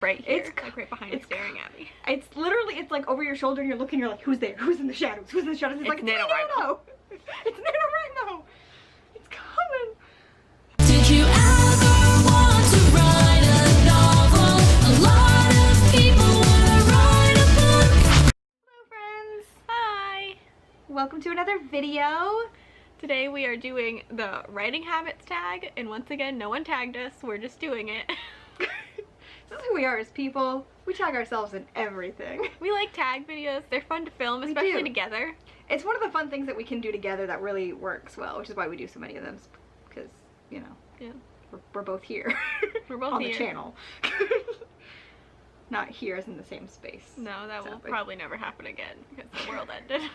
Right here, it's like right behind, it's staring at me. It's literally, it's like over your shoulder and you're looking, you're like, who's there? Who's in the shadows? Who's in the shadows? It's like, NaNoWriMo. It's NaNoWriMo. It's coming. Did you ever want to write a novel? A lot of people want to write a book. Hello friends. Hi. Welcome to another video. Today we are doing the writing habits tag, and once again, no one tagged us. We're just doing it. This is who we are as people. We tag ourselves in everything. We like tag videos. They're fun to film, especially together. It's one of the fun things that we can do together that really works well, which is why we do so many of them. Because, you know, yeah, we're both here. We're both on here. the channel. Not here as in the same space. No, that will probably never happen again because the world ended.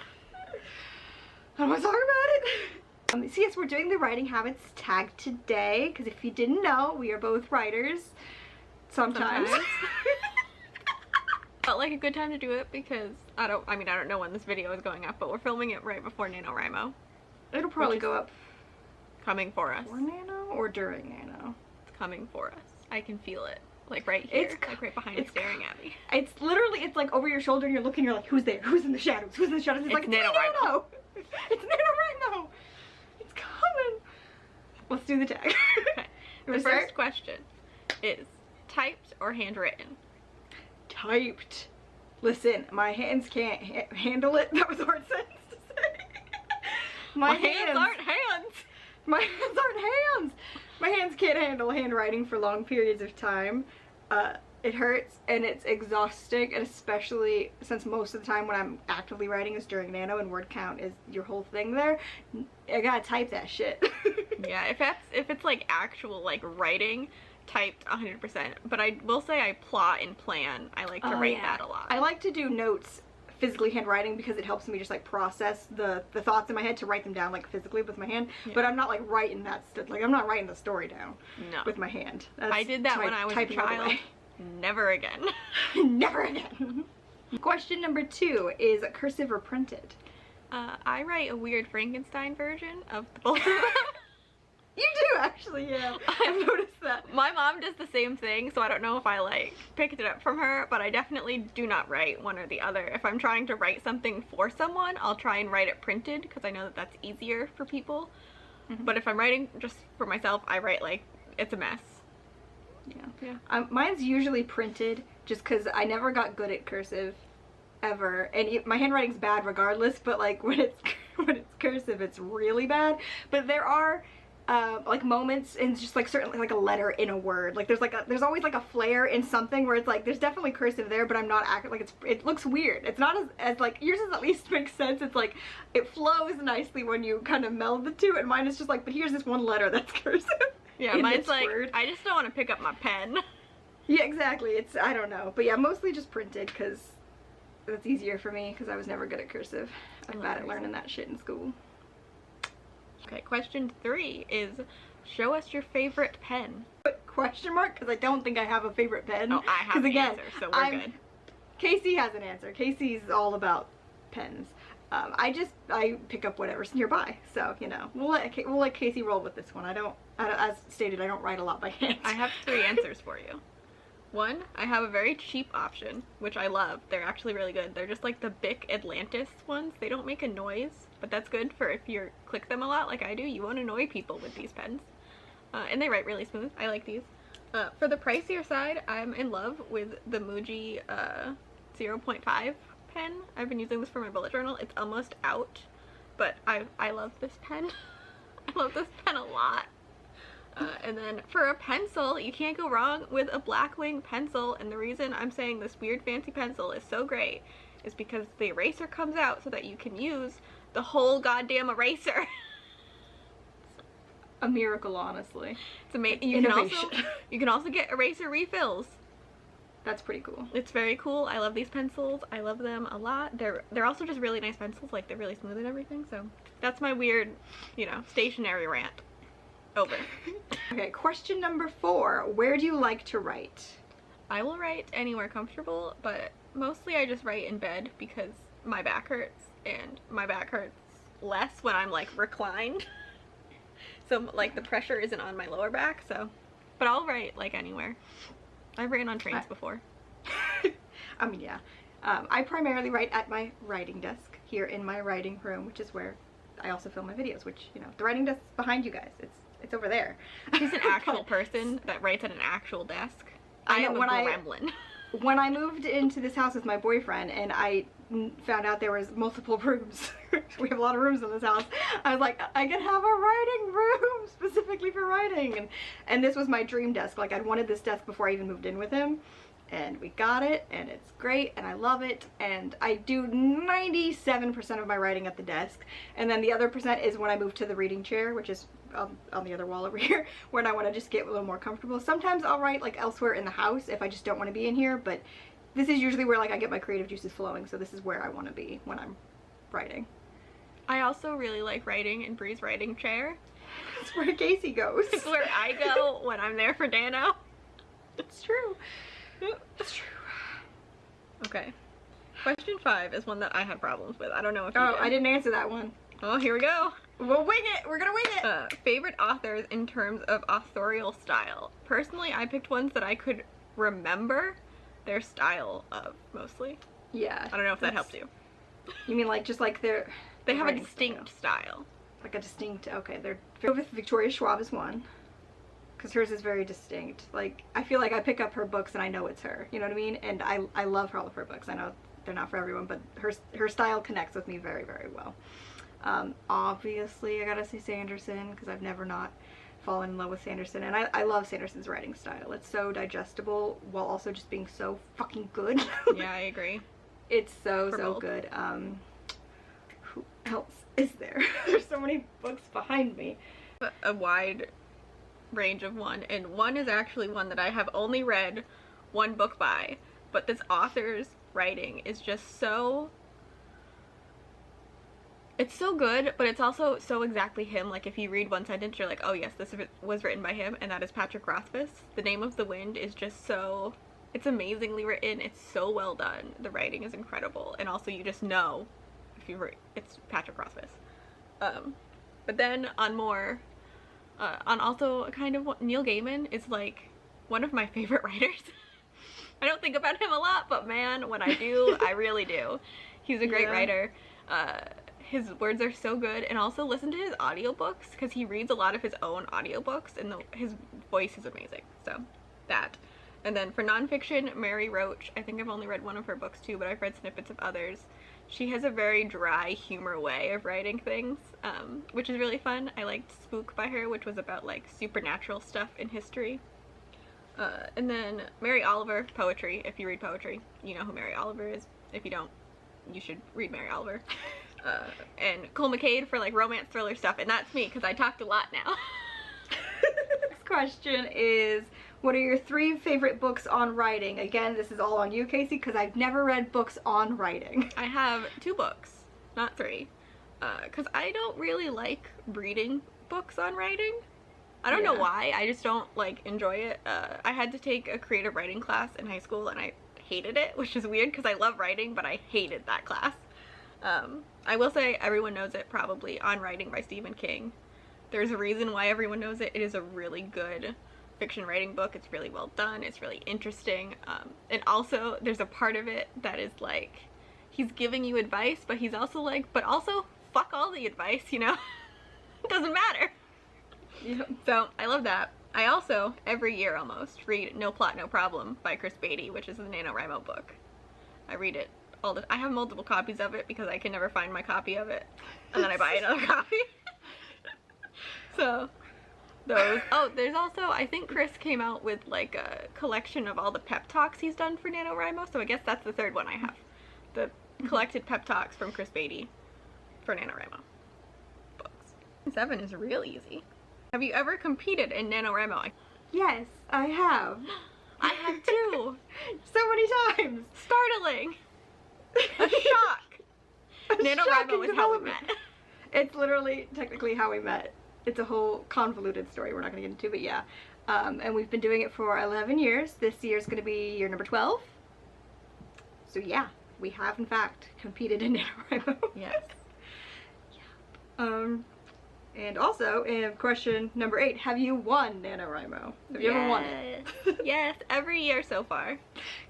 I don't want to talk about it. So yes, we're doing the writing habits tag today because if you didn't know, we are both writers. Sometimes. Felt like a good time to do it because I don't know when this video is going up, but we're filming it right before NaNoWriMo. It'll probably go up coming for us. Before Nano or during Nano? It's coming for us. I can feel it. Like right here. It's like right behind, it's staring at me. It's literally, it's like over your shoulder and you're looking, you're like, who's there? Who's in the shadows? Who's in the shadows? It's like, NaNoWriMo. It's NaNoWriMo. It's coming. Let's do the tag. Okay. The first question is typed or handwritten? Typed. Listen, my hands can't handle it. That was a hard sentence to say. My hands aren't hands. My hands aren't hands. My hands can't handle handwriting for long periods of time. It hurts and it's exhausting, and especially since most of the time when I'm actively writing is during Nano and word count is your whole thing there. I gotta type that shit. Yeah, if it's like actual like writing, typed 100%, but I will say I plot and plan. I like to write that a lot. I like to do notes physically handwriting because it helps me just like process the thoughts in my head to write them down like physically with my hand. Yeah. But I'm not like writing that stuff, like I'm not writing the story down with my hand. I did that when I was a child. Never again. Never again. Question number 2 is cursive or printed? I write a weird Frankenstein version of both of them. You do actually, yeah. I've noticed that. My mom does the same thing, so I don't know if I like picked it up from her, but I definitely do not write one or the other. If I'm trying to write something for someone, I'll try and write it printed because I know that that's easier for people. But if I'm writing just for myself, I write like it's a mess. Yeah. Mine's usually printed just because I never got good at cursive ever, and my handwriting's bad regardless, but like when it's cursive it's really bad. But there are like moments and just like certainly like a letter in a word, like there's always like a flair in something where it's like there's definitely cursive there, but I'm not like it looks weird. It's not as like yours is at least makes sense. It's like it flows nicely when you kind of meld the two, and mine is just like, but here's this one letter that's cursive. Yeah, mine's like word. I just don't want to pick up my pen. Yeah, exactly. It's, I don't know, but yeah, mostly just printed because that's easier for me because I was never good at cursive. I'm bad at learning that shit in school. Okay, question 3 is show us your favorite pen. Question mark? Because I don't think I have a favorite pen. Oh, I have an answer, so we're good. Casey has an answer. Casey's all about pens. I pick up whatever's nearby, so you know we'll let Casey roll with this one. As stated, I don't write a lot by hand. I have 3 answers for you. 1, I have a very cheap option, which I love. They're actually really good. They're just like the Bic Atlantis ones. They don't make a noise, but that's good for if you click them a lot like I do. You won't annoy people with these pens. And they write really smooth. I like these. For the pricier side, I'm in love with the Muji 0.5 pen. I've been using this for my bullet journal. It's almost out, but I love this pen. I love this pen a lot. And then for a pencil, you can't go wrong with a Blackwing pencil, and the reason I'm saying this weird fancy pencil is so great is because the eraser comes out so that you can use the whole goddamn eraser. A miracle, honestly. It's amazing. You can also get eraser refills. That's pretty cool. It's very cool. I love these pencils. I love them a lot. They're also just really nice pencils. Like, they're really smooth and everything. So that's my weird, you know, stationary rant. Over. Okay, question number 4. Where do you like to write? I will write anywhere comfortable, but mostly I just write in bed because my back hurts, and my back hurts less when I'm like reclined. So like the pressure isn't on my lower back, so. But I'll write like anywhere. I've written on trains before. I mean, yeah. I primarily write at my writing desk here in my writing room, which is where I also film my videos, which, you know, the writing desk's behind you guys. It's over there. She's an actual person that writes at an actual desk. I know, am a gremlin. When I moved into this house with my boyfriend and I found out there was multiple rooms, we have a lot of rooms in this house, I was like, I can have a writing room specifically for writing. And this was my dream desk. Like, I'd wanted this desk before I even moved in with him. And we got it, and it's great, and I love it, and I do 97% of my writing at the desk, and then the other percent is when I move to the reading chair, which is on the other wall over here, when I want to just get a little more comfortable. Sometimes I'll write like elsewhere in the house if I just don't want to be in here, but this is usually where like I get my creative juices flowing, so this is where I want to be when I'm writing. I also really like writing in Bree's writing chair. That's where Casey goes. It's where I go when I'm there for Nano. It's true. It's true. Okay. Question 5 is one that I had problems with. I don't know if you Oh, did. I didn't answer that one. Oh, here we go. We'll wing it. We're gonna wing it. Favorite authors in terms of authorial style. Personally, I picked ones that I could remember their style of, mostly. Yeah. I don't know if that helps you. You mean like just like They have a writing distinct style. like a distinct, okay, they're with Victoria Schwab is one, because hers is very distinct. Like, I feel like I pick up her books and I know it's her, you know what I mean? And I love all of her books. I know they're not for everyone, but her style connects with me very, very well. Obviously I gotta say Sanderson, because I've never not fallen in love with Sanderson, and I love Sanderson's writing style. It's so digestible while also just being so fucking good. Yeah, I agree. It's so For both. good. Who else is there? There's so many books behind me. A wide range of one, and one is actually one that I have only read one book by, but this author's writing is just so, it's so good, but it's also so exactly him. Like, if you read one sentence, you're like, oh yes, this was written by him, and that is Patrick Rothfuss. The Name of the Wind is just so, it's amazingly written, it's so well done, the writing is incredible, and also you just know if you read, it's Patrick Rothfuss. But then on more, on also kind of what Neil Gaiman is like one of my favorite writers. I don't think about him a lot, but man, when I do, I really do. He's a great writer. His words are so good, and also listen to his audiobooks, because he reads a lot of his own audiobooks, and his voice is amazing. So that. And then for nonfiction, Mary Roach. I think I've only read one of her books too, but I've read snippets of others. She has a very dry humor way of writing things, which is really fun. I liked Spook by her, which was about like supernatural stuff in history. And then Mary Oliver, poetry. If you read poetry, you know who Mary Oliver is. If you don't, you should read Mary Oliver. And Cole McCade for like romance thriller stuff, and that's me because I talked a lot now. Next question is, what are your 3 favorite books on writing? Again, this is all on you, Casey, because I've never read books on writing. I have 2 books, not 3, because I don't really like reading books on writing. I don't know why, I just don't like enjoy it. I had to take a creative writing class in high school and I hated it, which is weird because I love writing, but I hated that class. I will say everyone knows it probably, On Writing by Stephen King. There's a reason why everyone knows it. It is a really good fiction writing book. It's really well done. It's really interesting. And also there's a part of it that is like, he's giving you advice, but he's also like, but also fuck all the advice, you know? It doesn't matter. Yep. So I love that. I also, every year almost, read No Plot, No Problem by Chris Baty, which is the NaNoWriMo book. I read it all the, I have multiple copies of it because I can never find my copy of it. And then I buy another copy. So those. Oh, there's also, I think Chris came out with like a collection of all the pep talks he's done for NaNoWriMo, so I guess that's the third one I have. The collected pep talks from Chris Baty for NaNoWriMo books. 7 is real easy. Have you ever competed in NaNoWriMo? Yes, I have. I have too. So many times. Startling. A shock. NaNoWriMo is how we met. It's literally technically how we met. It's a whole convoluted story we're not going to get into, but yeah. And we've been doing it for 11 years. This year's going to be year number 12. So yeah, we have in fact competed in NaNoWriMo. Yes. Yeah. And also, question number 8, have you won NaNoWriMo? Have you ever won it? Yes, every year so far.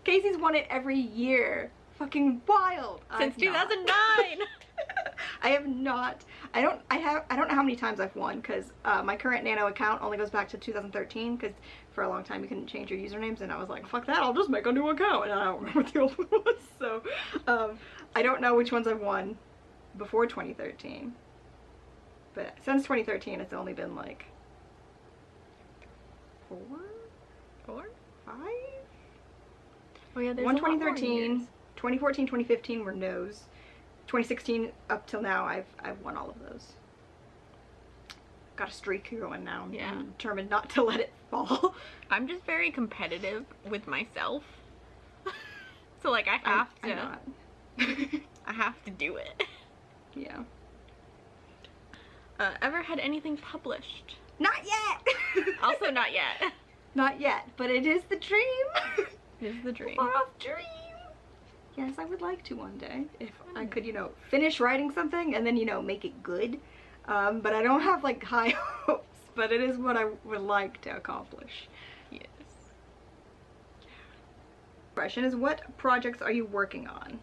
Casey's won it every year. Fucking wild. Since I've not. 2009! I have not. I don't know how many times I've won, because my current Nano account only goes back to 2013, because for a long time you couldn't change your usernames, and I was like, fuck that, I'll just make a new account, and I don't remember what the old one was, so I don't know which ones I've won before 2013. But since 2013, it's only been like 4? 5? Oh yeah, there's One a lot more 2013, years. 2014, 2015 were no's. 2016 up till now, I've won all of those. Got a streak going now. Yeah. I'm determined not to let it fall. I'm just very competitive with myself. So like I have I'm to not. I have to do it. Yeah. Ever had anything published? Not yet. Also not yet. Not yet, but it is the dream. This is the dream. Far off dream. Yes, I would like to one day if I could, finish writing something and then, make it good. But I don't have like high hopes. But it is what I would like to accomplish. Yes. Question is, what projects are you working on?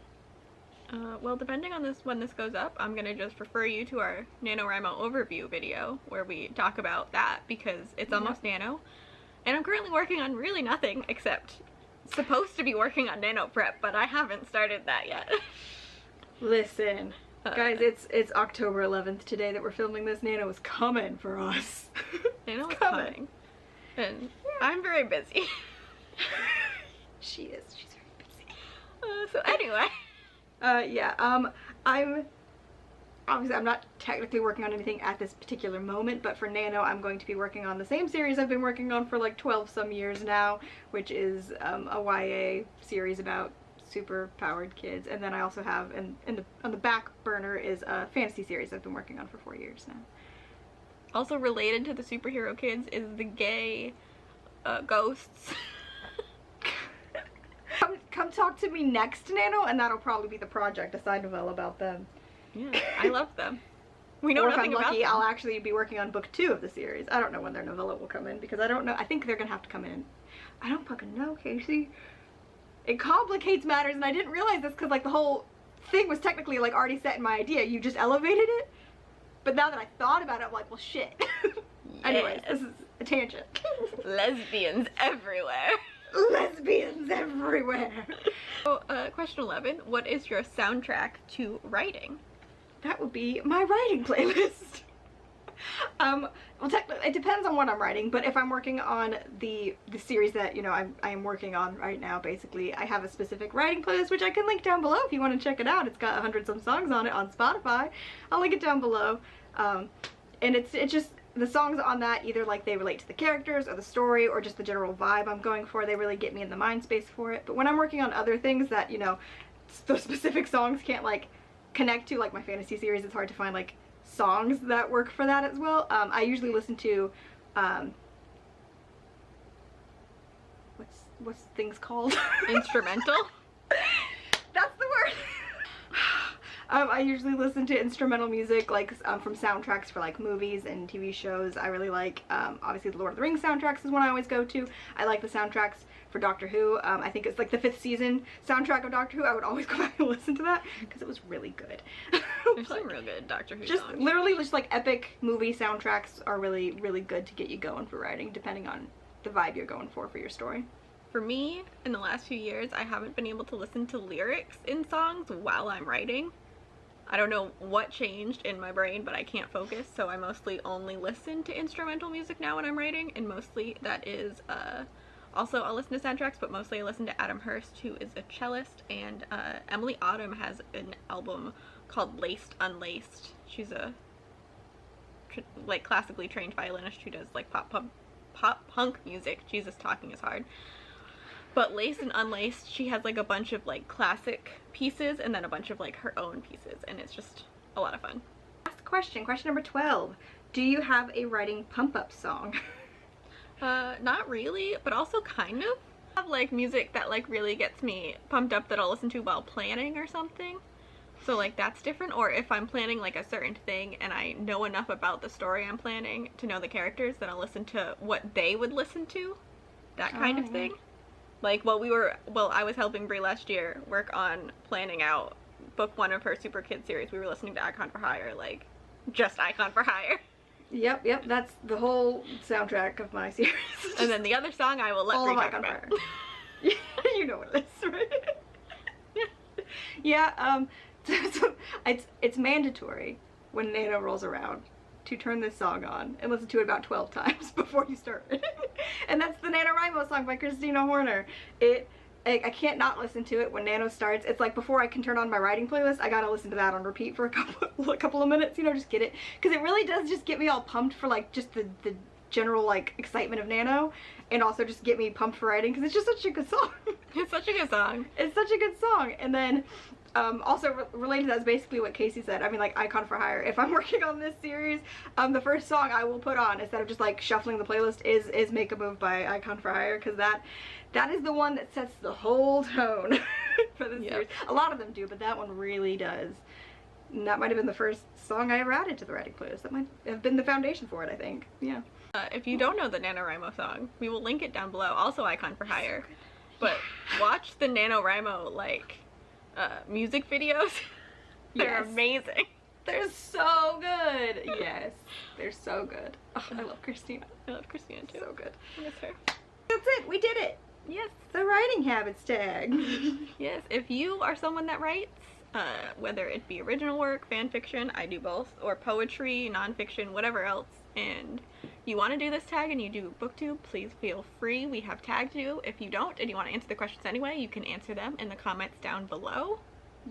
Well, depending on when this goes up, I'm gonna just refer you to our NaNoWriMo overview video where we talk about that because it's almost Nano. And I'm currently working on really nothing except supposed to be working on Nano Prep, but I haven't started that yet. Listen, guys, it's October 11th today that we're filming this. Nano is coming for us. Nano is coming. coming. And I'm very busy. She is. She's very busy. So anyway. I'm not technically working on anything at this particular moment, but for Nano I'm going to be working on the same series I've been working on for like 12 some years now, which is a YA series about super powered kids, and then I also have on the back burner is a fantasy series I've been working on for 4 years now. Also related to the superhero kids is the gay ghosts. Come talk to me next, Nano, and that'll probably be the project, a side novella about them. Yeah, I love them. We know Or if I'm nothing about lucky, them. I'll actually be working on book 2 of the series. I don't know when their novella will come in because I don't know. I think they're gonna have to come in. I don't fucking know, Casey. It complicates matters, and I didn't realize this because like the whole thing was technically like already set in my idea. You just elevated it. But now that I thought about it, I'm like, well, shit. Anyways, this is a tangent. Lesbians everywhere. Lesbians everywhere. So, question 11. What is your soundtrack to writing? That would be my writing playlist. Well, technically, it depends on what I'm writing, but if I'm working on the series that, I am working on right now, basically, I have a specific writing playlist, which I can link down below if you want to check it out. It's got 100 some songs on it on Spotify. I'll link it down below. And it's just, the songs on that, either like they relate to the characters or the story or just the general vibe I'm going for. They really get me in the mind space for it. But when I'm working on other things that, those specific songs can't like connect to, like my fantasy series, it's hard to find like songs that work for that as well. I usually listen to what's things called? Instrumental? That's the word. I usually listen to instrumental music like from soundtracks for like movies and TV shows. I really like obviously the Lord of the Rings soundtracks is one I always go to. I like the soundtracks for Doctor Who. I think it's like the 5th season soundtrack of Doctor Who. I would always go back and listen to that because it was really good. There's some real good Doctor Who just songs. literally just like epic movie soundtracks are really, really good to get you going for writing, depending on the vibe you're going for your story. For me, in the last few years, I haven't been able to listen to lyrics in songs while I'm writing. I don't know what changed in my brain, but I can't focus, so I mostly only listen to instrumental music now when I'm writing, and mostly that is, also I'll listen to soundtracks, but mostly I listen to Adam Hurst, who is a cellist, and Emilie Autumn has an album called Laced Unlaced. She's a like classically trained violinist who does like pop punk music. Jesus, talking is hard. But Laced and Unlaced, she has like a bunch of like classic pieces and then a bunch of like her own pieces, and it's just a lot of fun. Last question number 12. Do you have a writing pump-up song? Not really, but also kind of. I have like music that like really gets me pumped up that I'll listen to while planning or something. So like that's different, or if I'm planning like a certain thing and I know enough about the story I'm planning to know the characters, then I'll listen to what they would listen to, that kind of thing. Like I was helping Brie last year work on planning out book 1 of her Super Kids series. We were listening to Icon for Hire, like just Icon for Hire. Yep, that's the whole soundtrack of my series. And then the other song I will let Brie talk about. You know what it is, right? Yeah, so it's mandatory when NaNo rolls around to turn this song on and listen to it about 12 times before you start it. And that's the NaNoWriMo song by Kristina Horner. I can't not listen to it when NaNo starts. It's like before I can turn on my writing playlist, I gotta listen to that on repeat for a couple of minutes, you know, just get it. Because it really does just get me all pumped for like just the general like excitement of NaNo, and also just get me pumped for writing because it's just such a good song. It's such a good song. It's such a good song. And then also related to that is basically what Casey said. I mean, like Icon for Hire. If I'm working on this series, the first song I will put on instead of just like shuffling the playlist is Make a Move by Icon for Hire, because that is the one that sets the whole tone for the series. A lot of them do, but that one really does. And that might have been the first song I ever added to the writing playlist. That might have been the foundation for it, I think. Yeah. If you don't know the NaNoWriMo song, we will link it down below. Also Icon for Hire. But watch the NaNoWriMo like music videos. They're amazing. They're so good. Yes, they're so good. Oh, I love Kristina. I love Kristina too. So good. I miss her. That's it. We did it. Yes. The writing habits tag. Yes. If you are someone that writes, whether it be original work, fan fiction, I do both, or poetry, nonfiction, whatever else, and you want to do this tag and you do booktube, please feel free. We have tagged you. If you don't and you want to answer the questions anyway, you can answer them in the comments down below.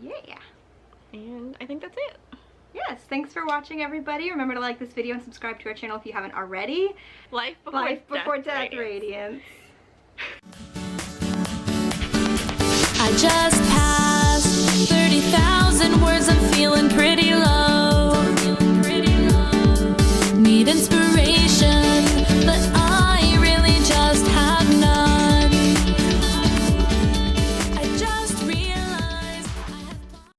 Yeah. And I think that's it. Yes, thanks for watching, everybody. Remember to like this video and subscribe to our channel if you haven't already. Life Before Death Radiance. I just